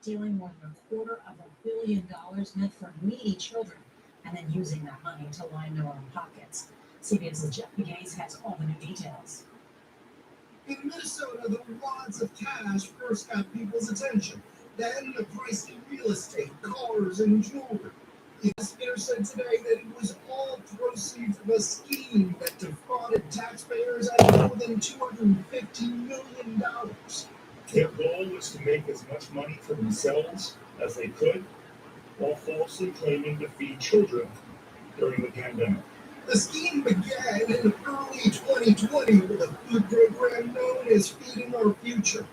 stealing more than $250 million meant for needy children, and then using that money to line their own pockets. CBS's Jeff Gaze has all the new details. In Minnesota, the wads of cash first got people's attention. Then the pricey real estate, cars, and jewelry. The investigator said today that it was all proceeds of a scheme that defrauded taxpayers out of more than $250 million. Their goal was to make as much money for themselves as they could, while falsely claiming to feed children during the pandemic. The scheme began in early 2020 with a food program known as Feeding Our Future.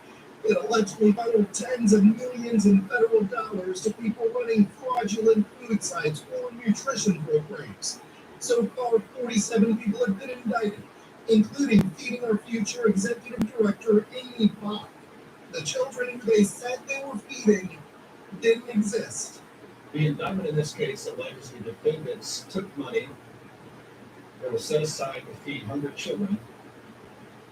It allegedly funneled tens of millions in federal dollars to people running fraudulent food sites or nutrition programs. So far, 47 people have been indicted, including Feeding Our Future Executive Director Amy Bach. The children who they said they were feeding didn't exist. The indictment in this case alleges the defendants took money that was set aside to feed hungry children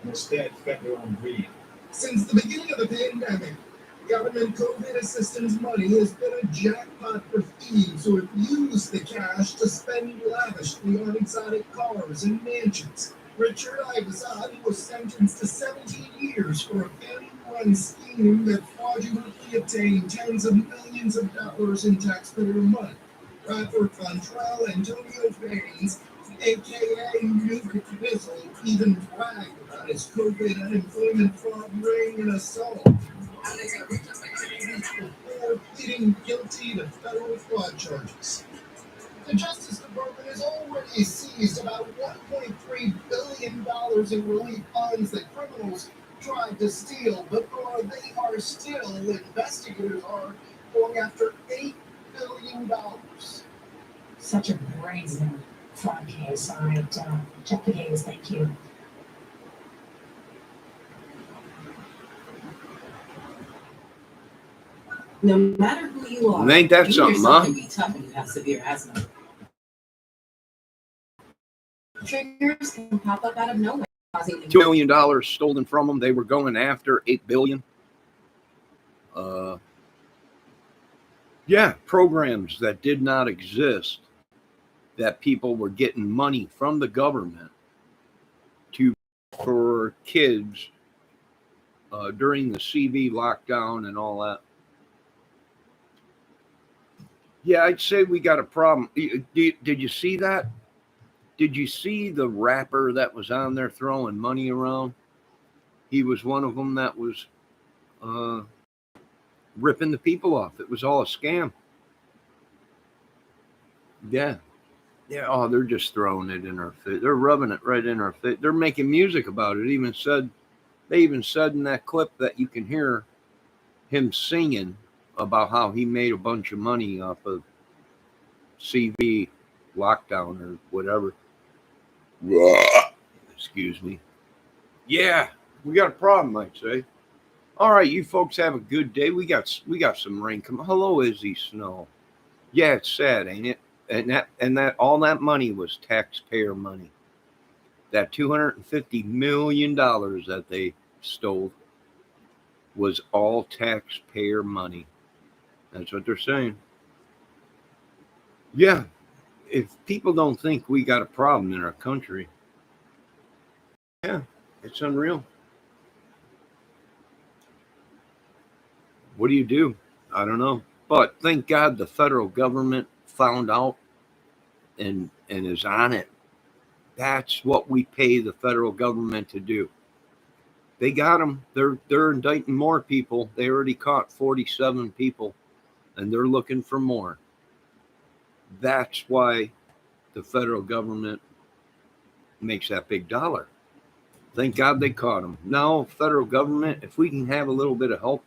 and instead fed their own greed. Since the beginning of the pandemic, government COVID assistance money has been a jackpot for thieves who have used the cash to spend lavishly on exotic cars and mansions. Richard Ivazan was sentenced to 17 years for a family-run scheme that fraudulently obtained tens of millions of dollars in taxpayer money. Rapper Contrell Antonio Faines, a.k.a. Nuke Fizzle, even bragged about his COVID unemployment fraud ring and assault. Before pleading guilty to federal fraud charges. The Justice Department has already seized about $1.3 billion in relief funds that criminals tried to steal, but investigators are going after $8 billion. Such a brazen fraud case. All right, Jeff Gaze, thank you. No matter who you are, ain't that something, huh? Can be tough when you have severe asthma. Triggers can pop up out of nowhere, causing $2 million stolen from them. They were going after $8 billion. Yeah, programs that did not exist, that people were getting money from the government for kids during the CV lockdown and all that. Yeah, I'd say we got a problem. Did you see that? Did you see the rapper that was on there throwing money around? He was one of them that was ripping the people off. It was all a scam. Yeah. Yeah. Oh, they're just throwing it in our face. They're rubbing it right in our face. They're making music about it. They even said in that clip that you can hear him singing about how he made a bunch of money off of CV lockdown or whatever. Excuse me. Yeah, we got a problem, I'd say. All right, you folks have a good day. We got some rain coming. Hello, Izzy Snow. Yeah, it's sad, ain't it? And that all that money was taxpayer money. That $250 million that they stole was all taxpayer money. That's what they're saying. Yeah, if people don't think we got a problem in our country, yeah, it's unreal. What do? I don't know. But thank God the federal government found out and is on it. That's what we pay the federal government to do. They got them. They're indicting more people. They already caught 47 people, and they're looking for more. That's why the federal government makes that big dollar. Thank God they caught them. Now, federal government, if we can have a little bit of help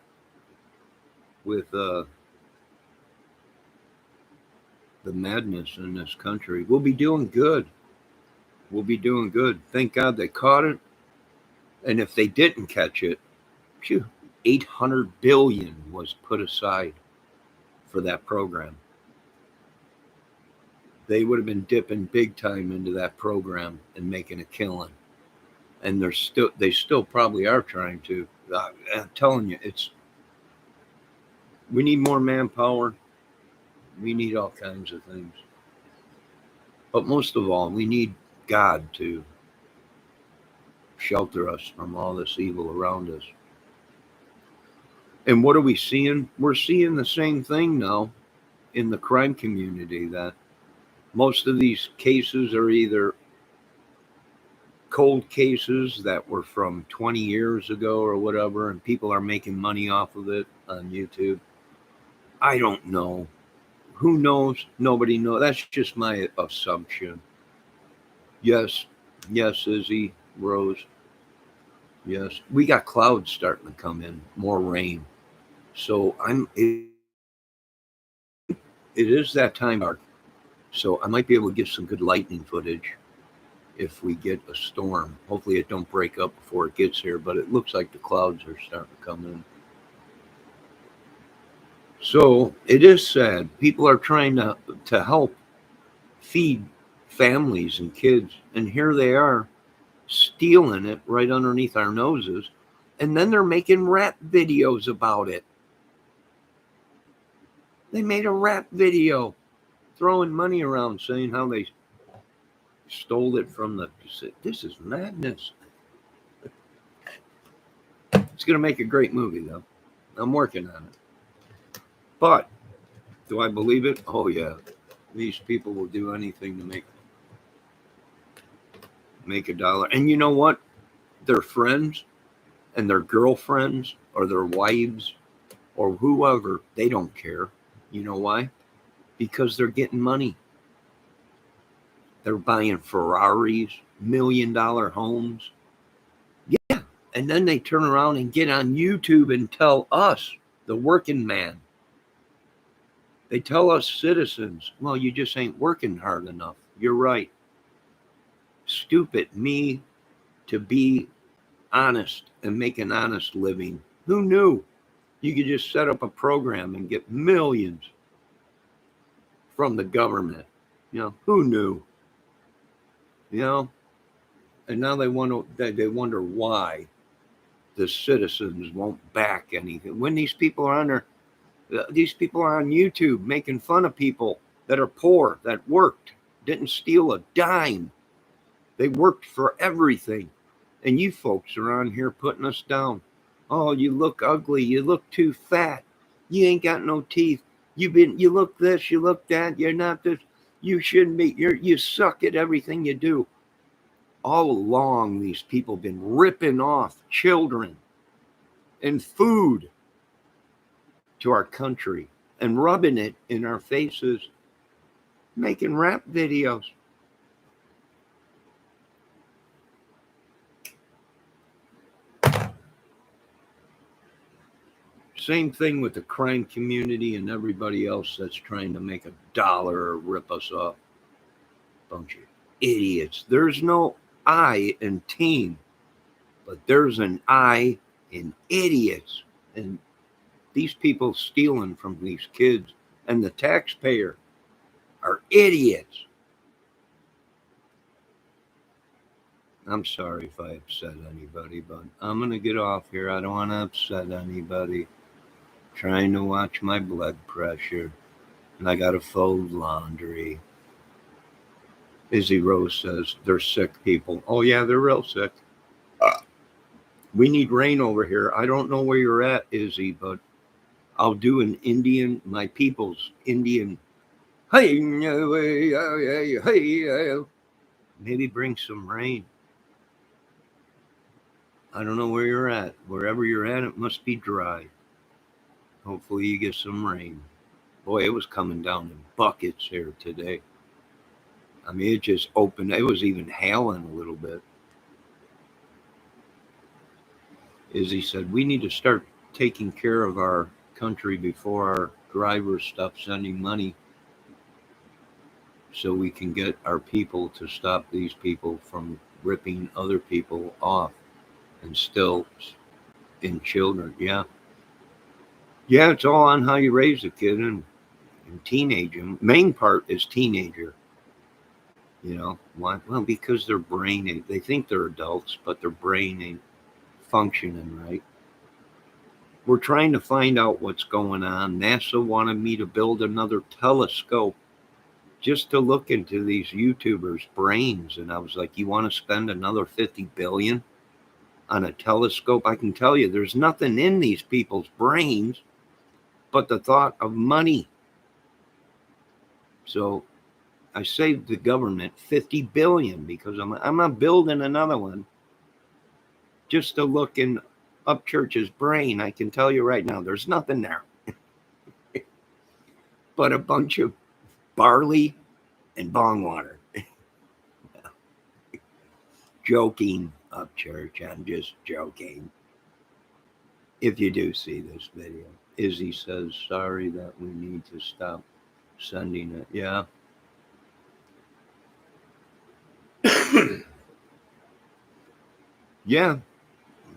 with the madness in this country, we'll be doing good. We'll be doing good. Thank God they caught it. And if they didn't catch it, $800 billion was put aside for that program. They would have been dipping big time into that program and making a killing. And they still probably are trying to. I'm telling you, We need more manpower. We need all kinds of things. But most of all, we need God to shelter us from all this evil around us. And what are we seeing? We're seeing the same thing now in the crime community, that most of these cases are either cold cases that were from 20 years ago or whatever, and people are making money off of it on YouTube. I don't know. Who knows? Nobody knows. That's just my assumption. Yes, yes, Izzy, Rose. Yes, we got clouds starting to come in, more rain. So it is that time dark. So I might be able to get some good lightning footage if we get a storm. Hopefully it don't break up before it gets here, but it looks like the clouds are starting to come in. So it is sad. People are trying to help feed families and kids, and here they are stealing it right underneath our noses, and then they're making rap videos about it. They made a rap video throwing money around saying how they stole it from the. This is madness. It's going to make a great movie, though. I'm working on it. But do I believe it? Oh, yeah. These people will do anything to make a dollar. And you know what? Their friends and their girlfriends or their wives or whoever, they don't care. You know why? Because they're getting money. They're buying Ferraris, $1 million homes. Yeah. And then they turn around and get on YouTube and tell us, the working man, they tell us citizens, well, you just ain't working hard enough. You're right. Stupid me to be honest and make an honest living. Who knew you could just set up a program and get millions from the government? You know, who knew? You know, and now they wonder why the citizens won't back anything. When these people are these people are on YouTube making fun of people that are poor, that worked, didn't steal a dime. They worked for everything. And you folks are on here putting us down. Oh, you look ugly. You look too fat. You ain't got no teeth. You look this, you look that. You're not this. You shouldn't be. You suck at everything you do. All along, these people have been ripping off children and food to our country and rubbing it in our faces, making rap videos. Same thing with the crime community and everybody else that's trying to make a dollar or rip us off. Bunch of idiots. There's no I in team, but there's an I in idiots. And these people stealing from these kids and the taxpayer are idiots. I'm sorry if I upset anybody, but I'm going to get off here. I don't want to upset anybody. Trying to watch my blood pressure, and I got to fold laundry. Izzy Rose says they're sick people. Oh, yeah, they're real sick. We need rain over here. I don't know where you're at, Izzy, but I'll do an Indian, my people's Indian. Hey, maybe bring some rain. I don't know where you're at. Wherever you're at, it must be dry. Hopefully you get some rain. Boy, it was coming down in buckets here today. I mean, it just opened. It was even hailing a little bit. Izzy said, we need to start taking care of our country before our drivers stop sending money so we can get our people to stop these people from ripping other people off and still in children. Yeah. Yeah, it's all on how you raise a kid and teenager. Main part is teenager. You know, why? Well, because their brain they think they're adults, but their brain ain't functioning right. We're trying to find out what's going on. NASA wanted me to build another telescope just to look into these YouTubers' brains. And I was like, you want to spend another 50 billion on a telescope? I can tell you there's nothing in these people's brains but the thought of money. So I saved the government 50 billion because I'm not building another one just to look in Upchurch's brain. I can tell you right now, there's nothing there but a bunch of barley and bong water. Joking, Upchurch. I'm just joking. If you do see this video, Izzy says, sorry that we need to stop sending it. Yeah. Yeah.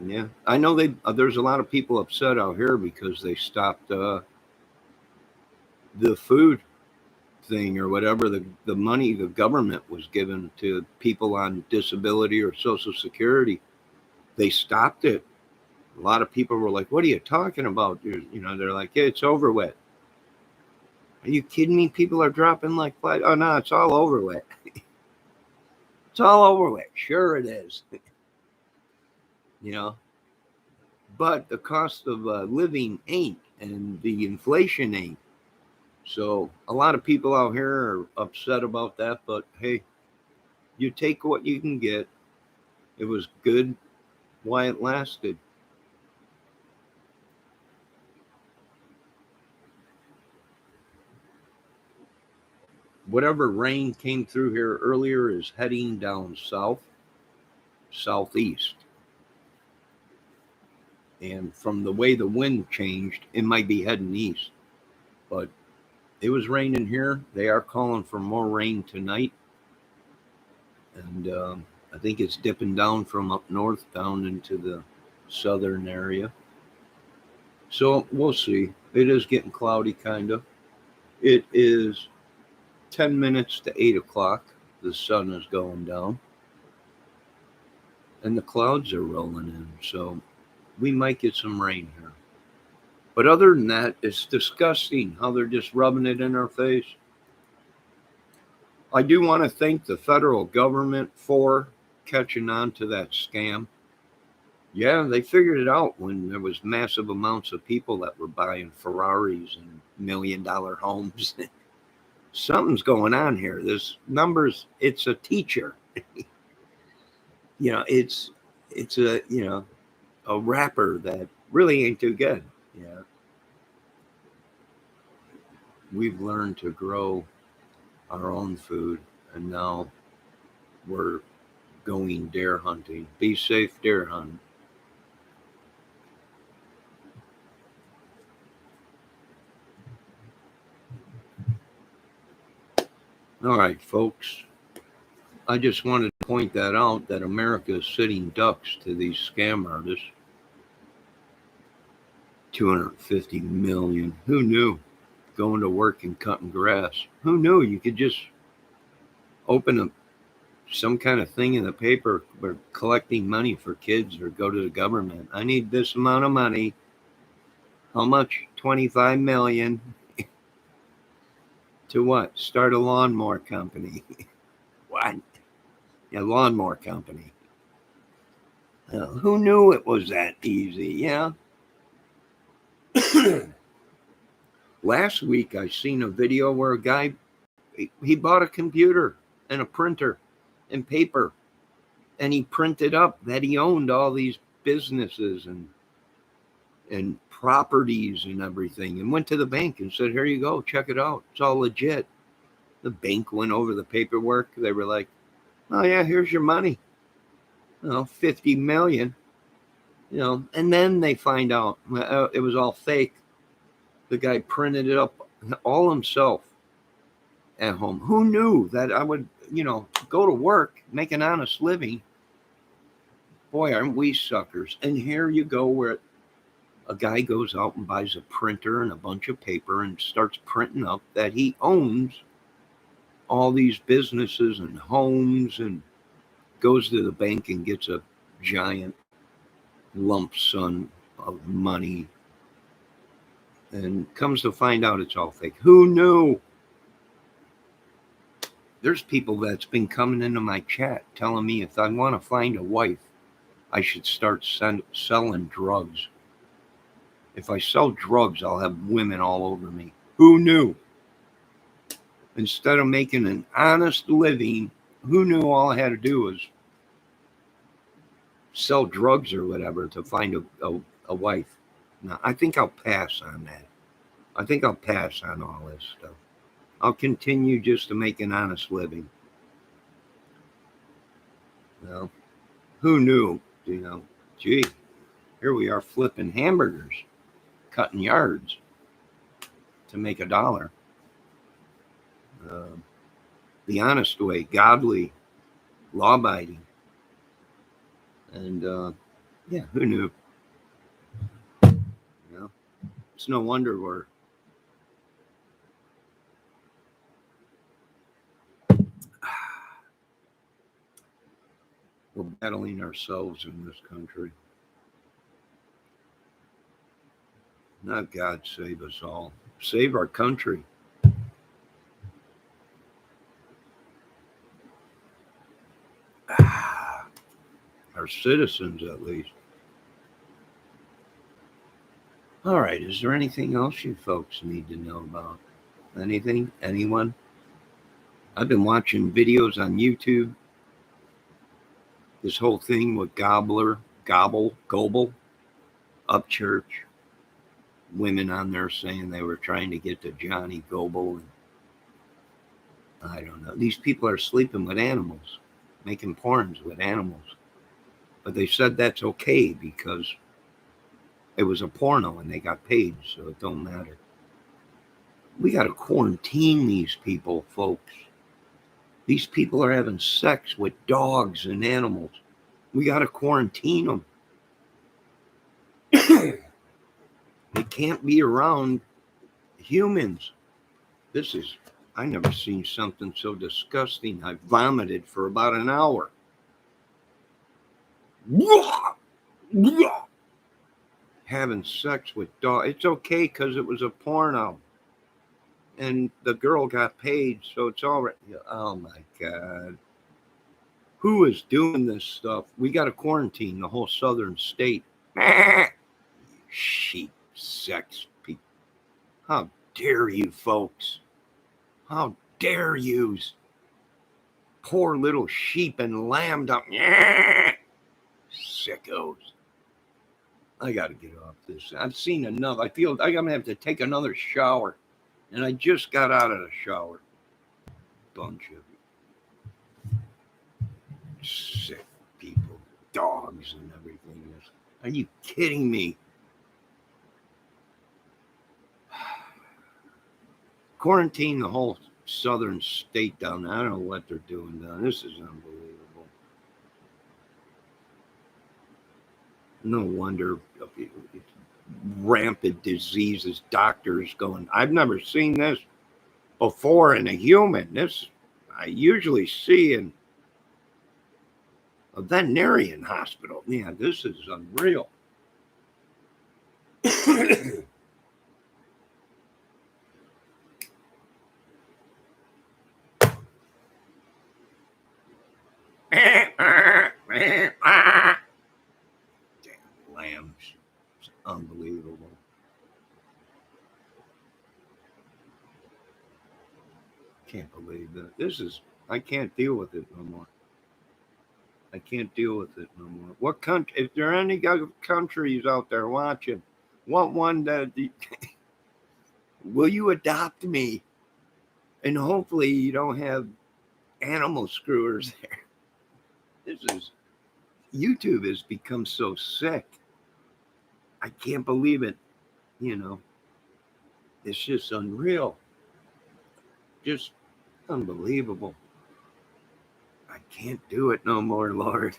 Yeah. I know there's a lot of people upset out here because they stopped the food thing or whatever, the money the government was given to people on disability or Social Security. They stopped it. A lot of people were like, what are you talking about? They're like, yeah, it's over with. Are you kidding me? People are dropping like flies. Oh, no, it's all over with. It's all over with. Sure it is. But the cost of living ain't, and the inflation ain't. So a lot of people out here are upset about that, but hey, you take what you can get. It was good while it lasted. Whatever rain came through here earlier is heading down southeast. And from the way the wind changed, it might be heading east. But it was raining here. They are calling for more rain tonight. And I think it's dipping down from up north down into the southern area. So we'll see. It is getting cloudy, kind of. It is 10 minutes to 8 o'clock. The sun is going down. And the clouds are rolling in. So we might get some rain here. But other than that, it's disgusting how they're just rubbing it in our face. I do want to thank the federal government for catching on to that scam. Yeah, they figured it out when there was massive amounts of people that were buying Ferraris and $1 million homes. Something's going on here. This numbers, it's a teacher. It's a rapper that really ain't too good. Yeah. We've learned to grow our own food, and now we're going deer hunting. Be safe deer hunting. All right, folks. I just wanted to point that out, that America is sitting ducks to these scam artists. 250 million. Who knew? Going to work and cutting grass. Who knew you could just open some kind of thing in the paper or collecting money for kids or go to the government. I need this amount of money. How much? 25 million. To what? Start a lawnmower company. What? A lawnmower company. Who knew it was that easy? Yeah. Last week I seen a video where a guy, he bought a computer and a printer and paper, and he printed up that he owned all these businesses and properties and everything, and went to the bank and said, here you go, check it out, it's all legit. The bank went over the paperwork. They were like, oh yeah, here's your money, 50 million, and then they find out it was all fake. The guy printed it up all himself at home. Who knew that I would, go to work, make an honest living? Boy, aren't we suckers. And here you go, where a guy goes out and buys a printer and a bunch of paper and starts printing up that he owns all these businesses and homes, and goes to the bank and gets a giant lump sum of money And comes to find out it's all fake. Who knew? There's people that's been coming into my chat telling me if I want to find a wife, I should start selling drugs. If I sell drugs, I'll have women all over me. Who knew? Instead of making an honest living, who knew all I had to do was sell drugs or whatever to find a wife? No, I think I'll pass on that. I think I'll pass on all this stuff. I'll continue just to make an honest living. Well, who knew? Gee, here we are flipping hamburgers, cutting yards to make $1. The honest way, godly, law-abiding. And yeah, who knew? It's no wonder we're battling ourselves in this country. Not God save us all. Save our country. Our citizens, at least. All right. Is there anything else you folks need to know about? Anything? Anyone? I've been watching videos on YouTube. This whole thing with Gobble, up church. Women on there saying they were trying to get to Johnny Goble. And I don't know. These people are sleeping with animals, making porns with animals. But they said that's okay because it was a porno and they got paid, so it don't matter. We got to quarantine these people, folks. These people are having sex with dogs and animals. We got to quarantine them. They can't be around humans. I never seen something so disgusting. I vomited for about an hour. Having sex with dogs. It's okay because it was a porno. And the girl got paid, so it's all right. Oh, my God. Who is doing this stuff? We got to quarantine the whole southern state. Sheep sex people. How dare you, folks? How dare you? Poor little sheep and lamb. Sickos. I got to get off this. I've seen enough. I feel I'm going to have to take another shower. And I just got out of the shower. Bunch of sick people, dogs and everything. Are you kidding me? Quarantine the whole southern state down there. I don't know what they're doing down. This is unbelievable. No wonder rampant diseases, doctors going. I've never seen this before in a human. This I usually see in a veterinarian hospital. Yeah, this is unreal. Damn lambs. It's unbelievable. Can't believe that. I can't deal with it no more. I can't deal with it no more. What country, if there are any countries out there watching, want one that, will you adopt me? And hopefully you don't have animal screwers there. YouTube has become so sick. I can't believe it. It's just unreal. Just unbelievable. I can't do it no more, Lord.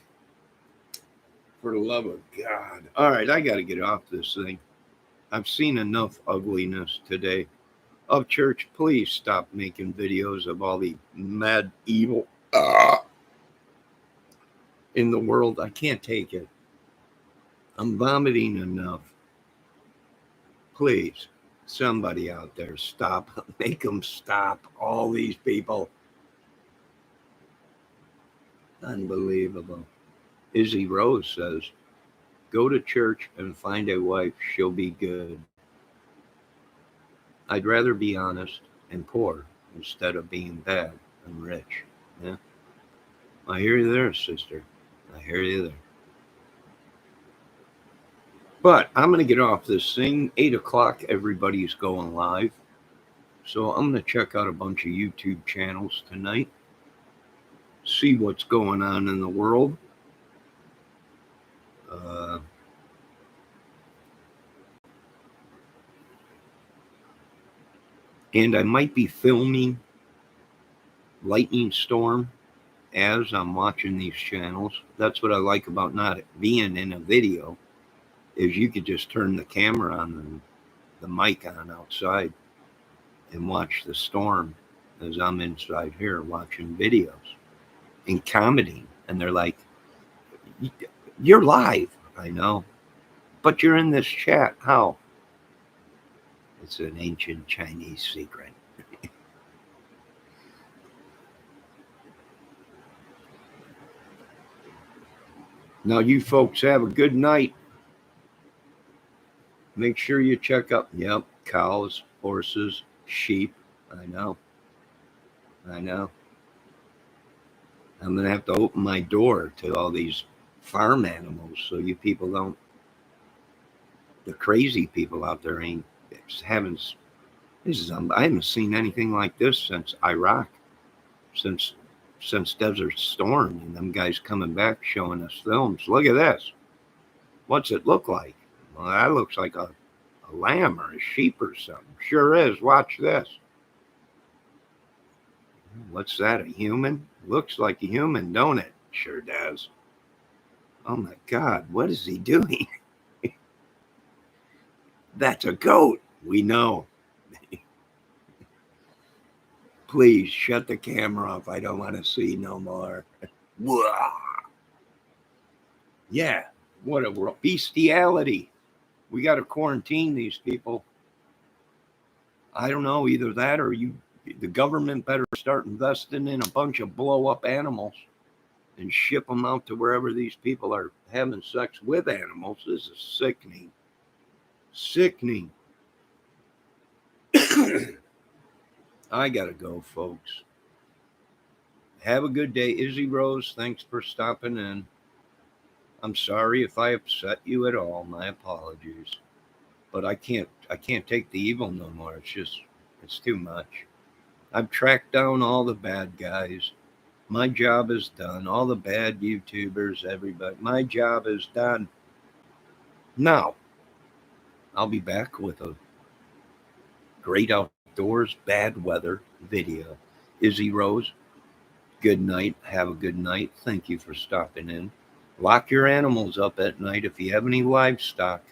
For the love of God. All right, I got to get off this thing. I've seen enough ugliness today. Of church, please stop making videos of all the mad evil in the world. I can't take it. I'm vomiting enough. Please. Somebody out there, stop. Make them stop. All these people. Unbelievable. Izzy Rose says, go to church and find a wife. She'll be good. I'd rather be honest and poor instead of being bad and rich. Yeah. I hear you there, sister. I hear you there. But I'm going to get off this thing. 8 o'clock, everybody's going live. So I'm going to check out a bunch of YouTube channels tonight. See what's going on in the world. And I might be filming lightning storm as I'm watching these channels. That's what I like about not being in a video, is you could just turn the camera on and the mic on outside and watch the storm as I'm inside here watching videos and commenting. And they're like, you're live. I know, but you're in this chat. How? It's an ancient Chinese secret. Now, you folks have a good night. Make sure you check up. Yep, cows, horses, sheep. I know. I'm going to have to open my door to all these farm animals so you people don't, the crazy people out there ain't having, I haven't seen anything like this since Iraq, since Desert Storm, and them guys coming back showing us films. Look at this. What's it look like? Well, that looks like a lamb or a sheep or something. Sure is. Watch this. What's that, a human? Looks like a human, don't it? Sure does. Oh my God, what is he doing? That's a goat. We know. Please shut the camera off. I don't want to see no more. Yeah, what a bestiality. We got to quarantine these people. I don't know, either that or the government better start investing in a bunch of blow up animals and ship them out to wherever these people are having sex with animals. This is sickening. Sickening. I got to go, folks. Have a good day. Izzy Rose, thanks for stopping in. I'm sorry if I upset you at all. My apologies. But I can't take the evil no more. It's too much. I've tracked down all the bad guys. My job is done. All the bad YouTubers, everybody. My job is done. Now, I'll be back with a great outdoors, bad weather video. Izzy Rose, good night. Have a good night. Thank you for stopping in. Lock your animals up at night. If you have any livestock,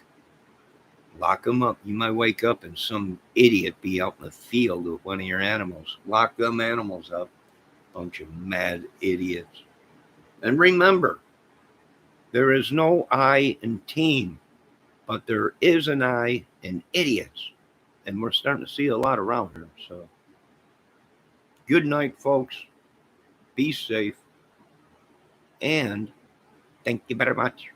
lock them up. You might wake up and some idiot be out in the field with one of your animals. Lock them animals up. Bunch of mad idiots. And remember, there is no I in team, but there is an I in idiots. And we're starting to see a lot around here. So, good night, folks. Be safe. And thank you very much.